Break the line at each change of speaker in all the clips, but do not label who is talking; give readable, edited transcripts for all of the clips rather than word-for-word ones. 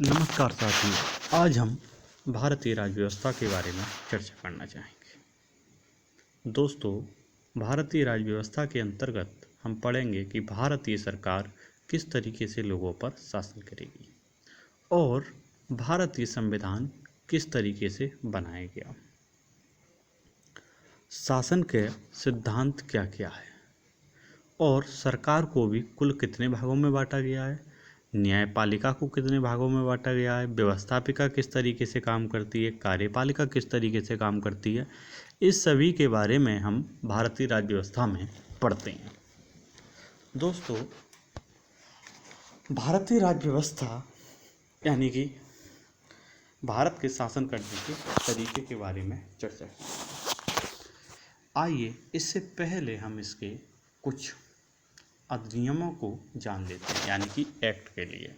नमस्कार साथियों, आज हम भारतीय राज्य व्यवस्था के बारे में चर्चा करना चाहेंगे। दोस्तों, भारतीय राज्य व्यवस्था के अंतर्गत हम पढ़ेंगे कि भारतीय सरकार किस तरीके से लोगों पर शासन करेगी और भारतीय संविधान किस तरीके से बनाया गया, शासन के सिद्धांत क्या क्या है और सरकार को भी कुल कितने भागों में बांटा गया है, न्यायपालिका को कितने भागों में बांटा गया है, व्यवस्थापिका किस तरीके से काम करती है, कार्यपालिका किस तरीके से काम करती है, इस सभी के बारे में हम भारतीय राज्य व्यवस्था में पढ़ते हैं। दोस्तों, भारतीय राज्य व्यवस्था यानी कि भारत के शासन करने के तरीके के बारे में चर्चा करें। आइए इससे पहले हम इसके कुछ अधिनियमों को जान लेते हैं, यानी कि एक्ट के लिए।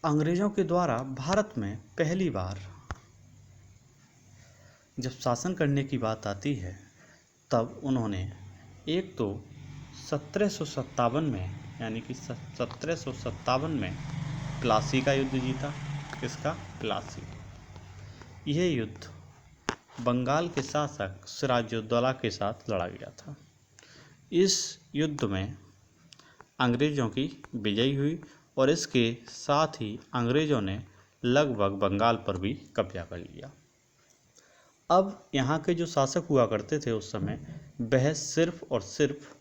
अंग्रेजों के द्वारा भारत में पहली बार जब शासन करने की बात आती है तब उन्होंने एक तो 1757 में, यानी कि 1757 में प्लासी का युद्ध जीता। किसका? प्लासी। यह युद्ध बंगाल के शासक सिराजुद्दौला के साथ लड़ा गया था। इस युद्ध में अंग्रेज़ों की विजय हुई और इसके साथ ही अंग्रेज़ों ने लगभग बंगाल पर भी कब्जा कर लिया। अब यहाँ के जो शासक हुआ करते थे उस समय, वह सिर्फ और सिर्फ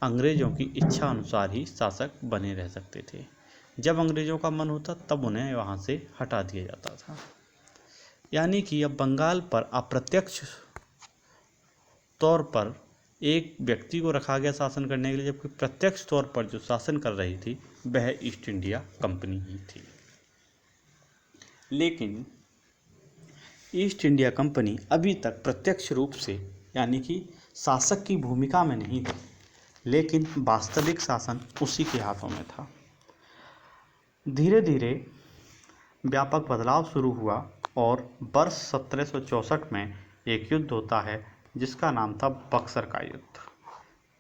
अंग्रेज़ों की इच्छा अनुसार ही शासक बने रह सकते थे। जब अंग्रेज़ों का मन होता तब उन्हें वहाँ से हटा दिया जाता था। यानी कि अब बंगाल पर अप्रत्यक्ष तौर पर एक व्यक्ति को रखा गया शासन करने के लिए, जबकि प्रत्यक्ष तौर पर जो शासन कर रही थी वह ईस्ट इंडिया कंपनी ही थी। लेकिन ईस्ट इंडिया कंपनी अभी तक प्रत्यक्ष रूप से, यानी कि शासक की भूमिका में नहीं थी, लेकिन वास्तविक शासन उसी के हाथों में था। धीरे धीरे व्यापक बदलाव शुरू हुआ और वर्ष 1764 में एक युद्ध होता है जिसका नाम था बक्सर का युद्ध।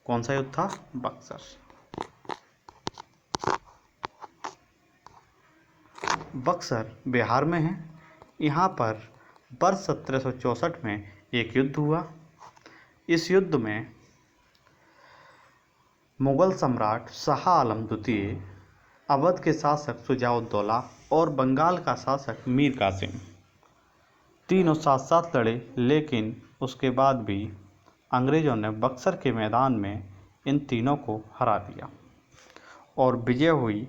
कौन सा युद्ध था? बक्सर। बक्सर बिहार में है। यहाँ पर वर्ष 1764 में एक युद्ध हुआ। इस युद्ध में मुगल सम्राट शाह आलम द्वितीय, अवध के शासक शुजाउद्दौला और बंगाल का शासक मीर कासिम तीनों साथ साथ लड़े, लेकिन उसके बाद भी अंग्रेज़ों ने बक्सर के मैदान में इन तीनों को हरा दिया और विजय हुई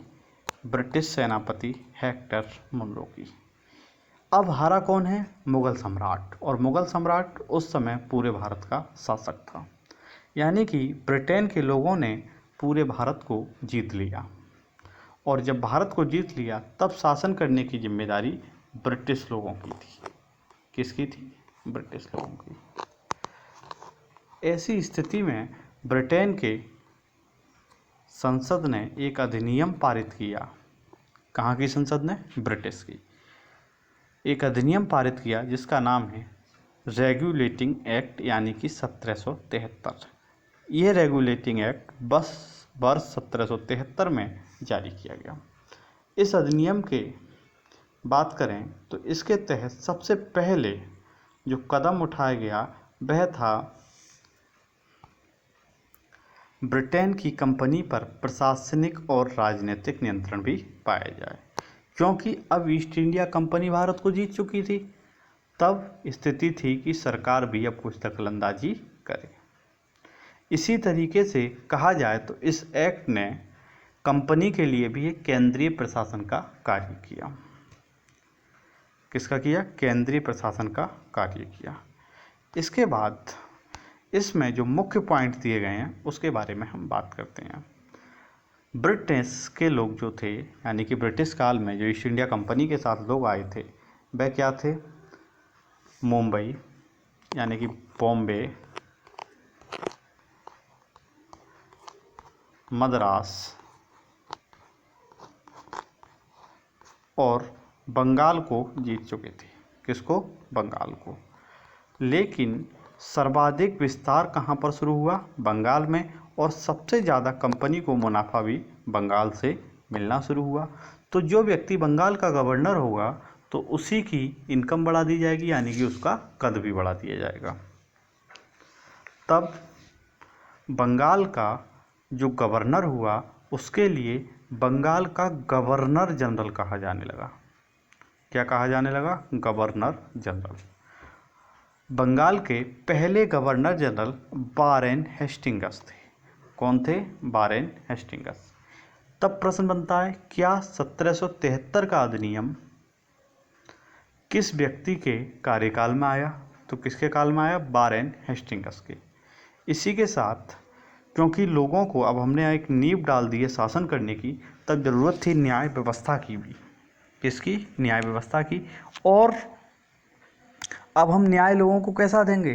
ब्रिटिश सेनापति हेक्टर मुनरो की। अब हारा कौन है? मुगल सम्राट। और मुगल सम्राट उस समय पूरे भारत का शासक था। यानी कि ब्रिटेन के लोगों ने पूरे भारत को जीत लिया और जब भारत को जीत लिया तब शासन करने की जिम्मेदारी ब्रिटिश लोगों की थी। किसकी थी? ब्रिटिश लोगों की। ऐसी स्थिति में ब्रिटेन के संसद ने एक अधिनियम पारित किया। कहाँ की संसद ने? ब्रिटिश की। एक अधिनियम पारित किया जिसका नाम है रेगुलेटिंग एक्ट, यानी कि 1773। यह रेगुलेटिंग एक्ट बस वर्ष 1773 में जारी किया गया। इस अधिनियम के बात करें तो इसके तहत सबसे पहले जो कदम उठाया गया वह था ब्रिटेन की कंपनी पर प्रशासनिक और राजनीतिक नियंत्रण भी पाया जाए, क्योंकि अब ईस्ट इंडिया कंपनी भारत को जीत चुकी थी। तब स्थिति थी कि सरकार भी अब कुछ दखलंदाजी करे। इसी तरीके से कहा जाए तो इस एक्ट ने कंपनी के लिए भी एक केंद्रीय प्रशासन का कार्य किया। किसका किया? केंद्रीय प्रशासन का कार्य किया। इसके बाद इसमें जो मुख्य पॉइंट दिए गए हैं उसके बारे में हम बात करते हैं। ब्रिटिश के लोग जो थे, यानी कि ब्रिटिश काल में जो ईस्ट इंडिया कंपनी के साथ लोग आए थे वह क्या थे? मुंबई, यानी कि बॉम्बे, मद्रास और बंगाल को जीत चुके थे। किसको? बंगाल को। लेकिन सर्वाधिक विस्तार कहाँ पर शुरू हुआ? बंगाल में। और सबसे ज़्यादा कंपनी को मुनाफा भी बंगाल से मिलना शुरू हुआ। तो जो व्यक्ति बंगाल का गवर्नर होगा तो उसी की इनकम बढ़ा दी जाएगी, यानी कि उसका कद भी बढ़ा दिया जाएगा। तब बंगाल का जो गवर्नर हुआ उसके लिए बंगाल का गवर्नर जनरल कहा जाने लगा। क्या कहा जाने लगा? Governor general. बंगाल के पहले गवर्नर जनरल वारेन हेस्टिंग्स थे। कौन थे? Warren Hastings. तब प्रश्न बनता है, क्या 1773 का अधिनियम किस व्यक्ति के कार्यकाल में आया? तो किसके काल में आया? वारेन हेस्टिंग्स के। इसी के साथ क्योंकि लोगों को अब हमने एक नींव डाल दी है शासन करने की, तब जरूरत थी न्याय व्यवस्था की भी। किसकी? न्याय व्यवस्था की। और अब हम न्याय लोगों को कैसा देंगे?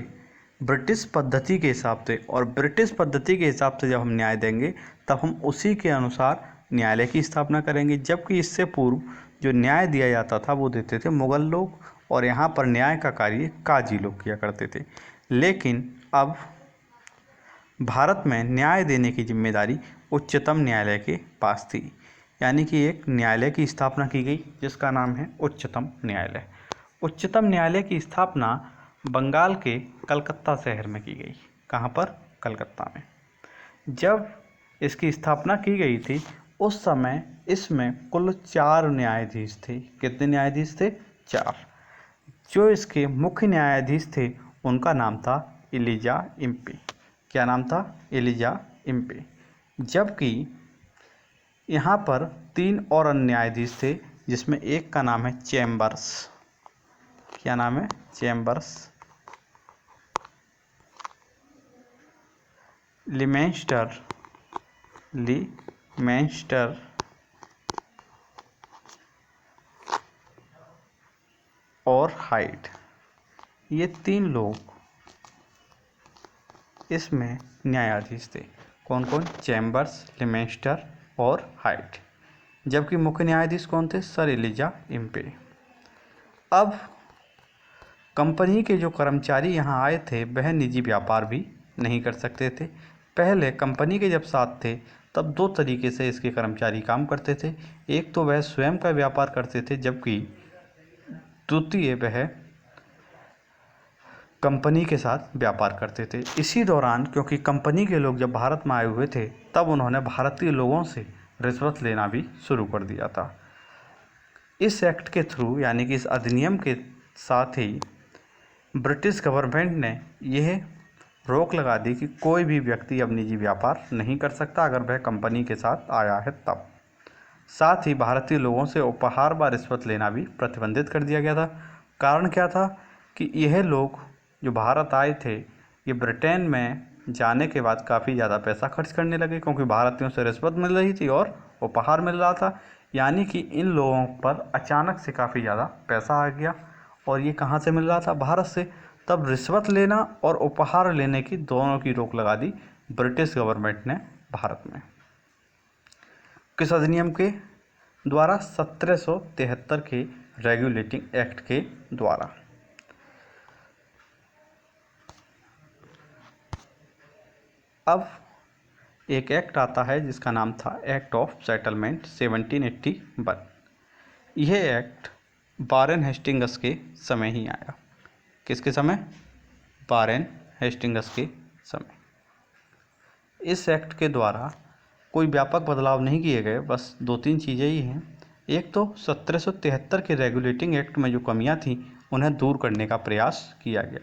ब्रिटिश पद्धति के हिसाब से। और ब्रिटिश पद्धति के हिसाब से जब हम न्याय देंगे तब हम उसी के अनुसार न्यायालय की स्थापना करेंगे। जबकि इससे पूर्व जो न्याय दिया जाता था वो देते थे मुग़ल लोग, और यहाँ पर न्याय का कार्य काजी लोग किया करते थे। लेकिन अब भारत में न्याय देने की जिम्मेदारी उच्चतम न्यायालय के पास थी, यानी कि एक न्यायालय की स्थापना की गई जिसका नाम है उच्चतम न्यायालय। उच्चतम न्यायालय की स्थापना बंगाल के कलकत्ता शहर में की गई। कहाँ पर? कलकत्ता में। जब इसकी स्थापना की गई थी उस समय इसमें कुल 4 न्यायाधीश थे। कितने न्यायाधीश थे? 4। जो इसके मुख्य न्यायाधीश थे उनका नाम था एलिजा इम्पे। क्या नाम था? Elijah Impey. जबकि यहाँ पर 3 और अन्य न्यायाधीश थे जिसमें एक का नाम है चैम्बर्स। क्या नाम है? चैम्बर्स। लिमेंस्टर और हाइड, ये 3 लोग इसमें न्यायाधीश थे। कौन कौन? चैम्बर्स, लिमेंस्टर और हाइड। जबकि मुख्य न्यायाधीश कौन थे? Sir Elijah Impey. अब कंपनी के जो कर्मचारी यहाँ आए थे वह निजी व्यापार भी नहीं कर सकते थे। पहले कंपनी के जब साथ थे तब 2 तरीके से इसके कर्मचारी काम करते थे। एक तो वह स्वयं का व्यापार करते थे, जबकि द्वितीय वह कंपनी के साथ व्यापार करते थे। इसी दौरान क्योंकि कंपनी के लोग जब भारत में आए हुए थे तब उन्होंने भारतीय लोगों से रिश्वत लेना भी शुरू कर दिया था। इस एक्ट के थ्रू, यानी कि इस अधिनियम के साथ ही ब्रिटिश गवर्नमेंट ने यह रोक लगा दी कि कोई भी व्यक्ति अब निजी व्यापार नहीं कर सकता अगर वह कंपनी के साथ आया है तब। साथ ही भारतीय लोगों से उपहार व रिश्वत लेना भी प्रतिबंधित कर दिया गया था। कारण क्या था कि यह लोग जो भारत आए थे ये ब्रिटेन में जाने के बाद काफ़ी ज़्यादा पैसा खर्च करने लगे, क्योंकि भारतीयों से रिश्वत मिल रही थी और उपहार मिल रहा था। यानी कि इन लोगों पर अचानक से काफ़ी ज़्यादा पैसा आ गया। और ये कहाँ से मिल रहा था? भारत से। तब रिश्वत लेना और उपहार लेने की दोनों की रोक लगा दी ब्रिटिश गवर्नमेंट ने भारत में। किस अधिनियम के द्वारा? 1773 के रेगुलेटिंग एक्ट के द्वारा। अब एक एक्ट आता है जिसका नाम था एक्ट ऑफ सेटलमेंट 1781। यह एक्ट वारेन हेस्टिंग्स के समय ही आया। किसके समय? वारेन हेस्टिंग्स के समय। इस एक्ट के द्वारा कोई व्यापक बदलाव नहीं किए गए, बस 2-3 चीज़ें ही हैं। एक तो 1773 के रेगुलेटिंग एक्ट में जो कमियां थीं उन्हें दूर करने का प्रयास किया गया।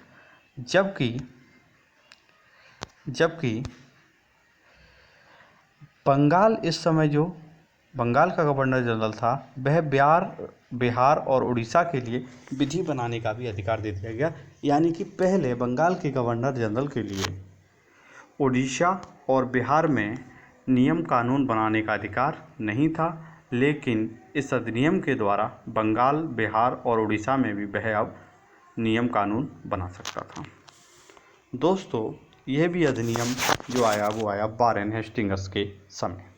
जबकि बंगाल इस समय जो बंगाल का गवर्नर जनरल था वह बिहार और उड़ीसा के लिए विधि बनाने का भी अधिकार दे दिया गया। यानी कि पहले बंगाल के गवर्नर जनरल के लिए उड़ीसा और बिहार में नियम कानून बनाने का अधिकार नहीं था, लेकिन इस अधिनियम के द्वारा बंगाल, बिहार और उड़ीसा में भी वह अब नियम कानून बना सकता था। दोस्तों, यह भी अधिनियम जो आया वो आया वारेन हेस्टिंग्स के समय।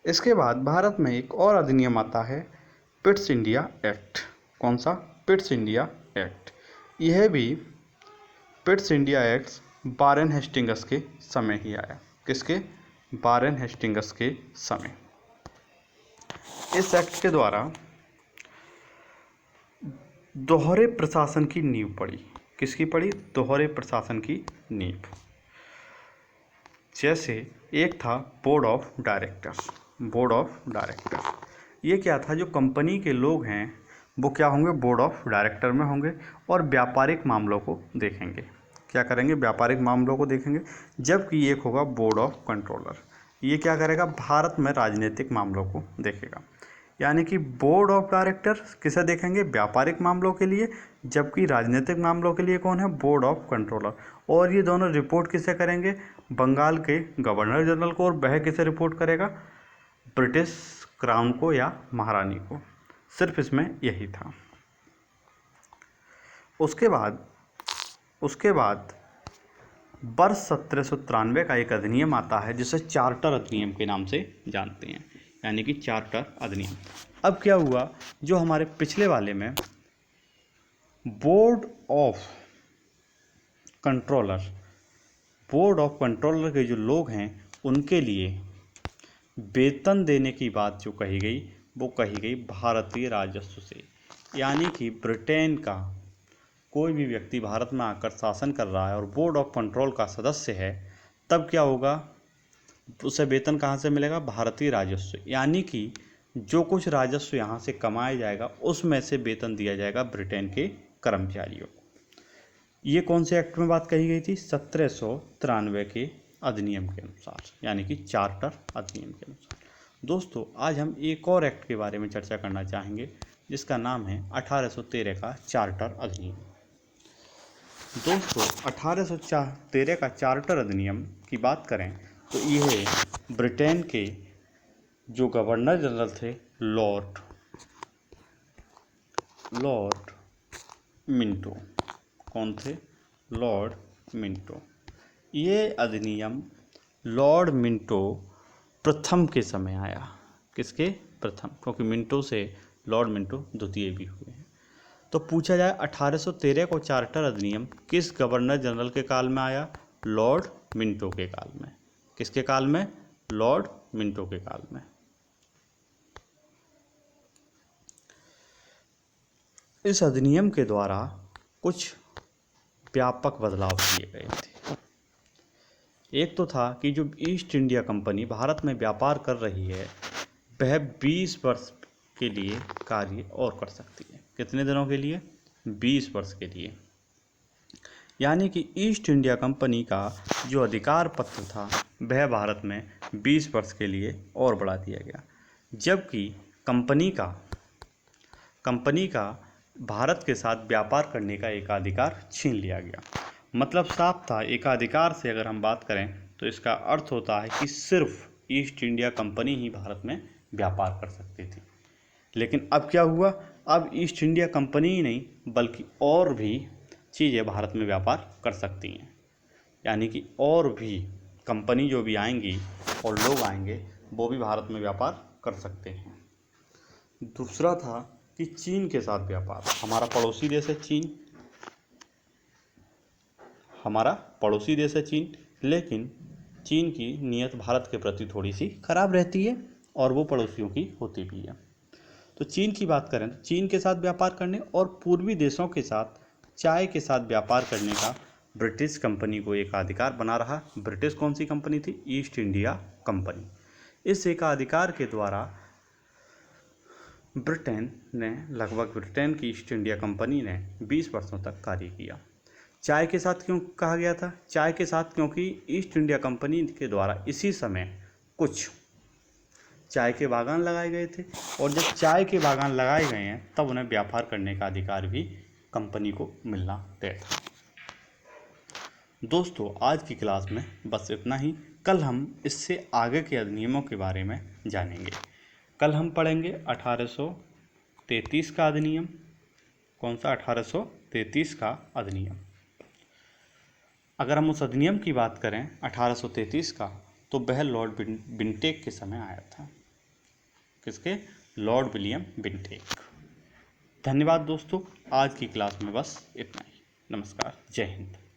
इसके बाद भारत में एक और अधिनियम आता है पिट्स इंडिया एक्ट। कौन सा? Pitt's India act. यह भी Pitt's India act Warren Hastings के समय ही आया। किसके? वारेन हेस्टिंग्स के समय। इस एक्ट के द्वारा दोहरे प्रशासन की नींव पड़ी। किसकी पड़ी? दोहरे प्रशासन की नींव। जैसे एक था board of directors. Board of director ये क्या था? जो कंपनी के लोग हैं वो क्या होंगे? बोर्ड ऑफ डायरेक्टर में होंगे और व्यापारिक मामलों को देखेंगे। क्या करेंगे? व्यापारिक मामलों को देखेंगे। जबकि एक होगा बोर्ड ऑफ कंट्रोलर। ये क्या करेगा? भारत में राजनीतिक मामलों को देखेगा। यानी कि बोर्ड ऑफ डायरेक्टर किसे देखेंगे? व्यापारिक मामलों के लिए। जबकि राजनीतिक मामलों के लिए कौन है? Board of controller. और ये दोनों रिपोर्ट किसे करेंगे? बंगाल के गवर्नर जनरल को। और वह किसे रिपोर्ट करेगा? ब्रिटिश क्राउन को या महारानी को। सिर्फ इसमें यही था। उसके बाद वर्ष 1793 का एक अधिनियम आता है जिसे चार्टर अधिनियम के नाम से जानते हैं, यानी कि चार्टर अधिनियम। अब क्या हुआ? जो हमारे पिछले वाले में बोर्ड ऑफ कंट्रोलर के जो लोग हैं उनके लिए वेतन देने की बात जो कही गई वो कही गई भारतीय राजस्व से। यानी कि ब्रिटेन का कोई भी व्यक्ति भारत में आकर शासन कर रहा है और बोर्ड ऑफ कंट्रोल का सदस्य है, तब क्या होगा? उसे वेतन कहाँ से मिलेगा? भारतीय राजस्व। यानी कि जो कुछ राजस्व यहाँ से कमाया जाएगा उसमें से वेतन दिया जाएगा ब्रिटेन के कर्मचारियों को। ये कौन से एक्ट में बात कही गई थी? 1793 के अधिनियम के अनुसार, यानी कि चार्टर अधिनियम के अनुसार। दोस्तों, आज हम एक और एक्ट के बारे में चर्चा करना चाहेंगे जिसका नाम है 1813 का चार्टर अधिनियम। दोस्तों, 1813 का चार्टर अधिनियम की बात करें तो यह ब्रिटेन के जो गवर्नर जनरल थे लॉर्ड मिंटो। कौन थे? Lord Minto. ये अधिनियम लॉर्ड मिंटो प्रथम के समय आया। किसके? प्रथम, क्योंकि मिंटो से लॉर्ड मिंटो द्वितीय भी हुए हैं। तो पूछा जाए 1813 को चार्टर अधिनियम किस गवर्नर जनरल के काल में आया? लॉर्ड मिंटो के काल में। किसके काल में? लॉर्ड मिंटो के काल में। इस अधिनियम के द्वारा कुछ व्यापक बदलाव किए गए थे। एक तो था कि जो ईस्ट इंडिया कंपनी भारत में व्यापार कर रही है वह 20 वर्ष के लिए कार्य और कर सकती है। कितने दिनों के लिए? 20 वर्ष के लिए। यानी कि ईस्ट इंडिया कंपनी का जो अधिकार पत्र था वह भारत में 20 वर्ष के लिए और बढ़ा दिया गया। जबकि कंपनी का भारत के साथ व्यापार करने का एकाधिकार छीन लिया गया। मतलब साफ था, एकाधिकार से अगर हम बात करें तो इसका अर्थ होता है कि सिर्फ ईस्ट इंडिया कंपनी ही भारत में व्यापार कर सकती थी। लेकिन अब क्या हुआ? अब ईस्ट इंडिया कंपनी ही नहीं बल्कि और भी चीज़ें भारत में व्यापार कर सकती हैं। यानी कि और भी कंपनी जो भी आएंगी और लोग आएंगे वो भी भारत में व्यापार कर सकते हैं। दूसरा था कि चीन के साथ व्यापार। हमारा पड़ोसी देश है चीन, लेकिन चीन की नीयत भारत के प्रति थोड़ी सी खराब रहती है और वो पड़ोसियों की होती भी है। तो चीन की बात करें तो चीन के साथ व्यापार करने और पूर्वी देशों के साथ चाय के साथ व्यापार करने का ब्रिटिश कंपनी को एकाधिकार बना रहा। ब्रिटिश कौन सी कंपनी थी? East India company. इस एकाधिकार के द्वारा ब्रिटेन की ईस्ट इंडिया कंपनी ने 20 वर्षों तक कार्य किया। चाय के साथ क्यों कहा गया था? चाय के साथ क्योंकि ईस्ट इंडिया कंपनी के द्वारा इसी समय कुछ चाय के बागान लगाए गए थे और जब चाय के बागान लगाए गए हैं तब उन्हें व्यापार करने का अधिकार भी कंपनी को मिलना तय था। दोस्तों, आज की क्लास में बस इतना ही। कल हम इससे आगे के अधिनियमों के बारे में जानेंगे। कल हम पढ़ेंगे 1833 का अधिनियम। कौन सा? 1833 का अधिनियम। अगर हम उस अधिनियम की बात करें 1833 का, तो वह लॉर्ड बिंटेक के समय आया था। किसके? Lord William Bentinck. धन्यवाद दोस्तों, आज की क्लास में बस इतना ही। नमस्कार, जय हिंद।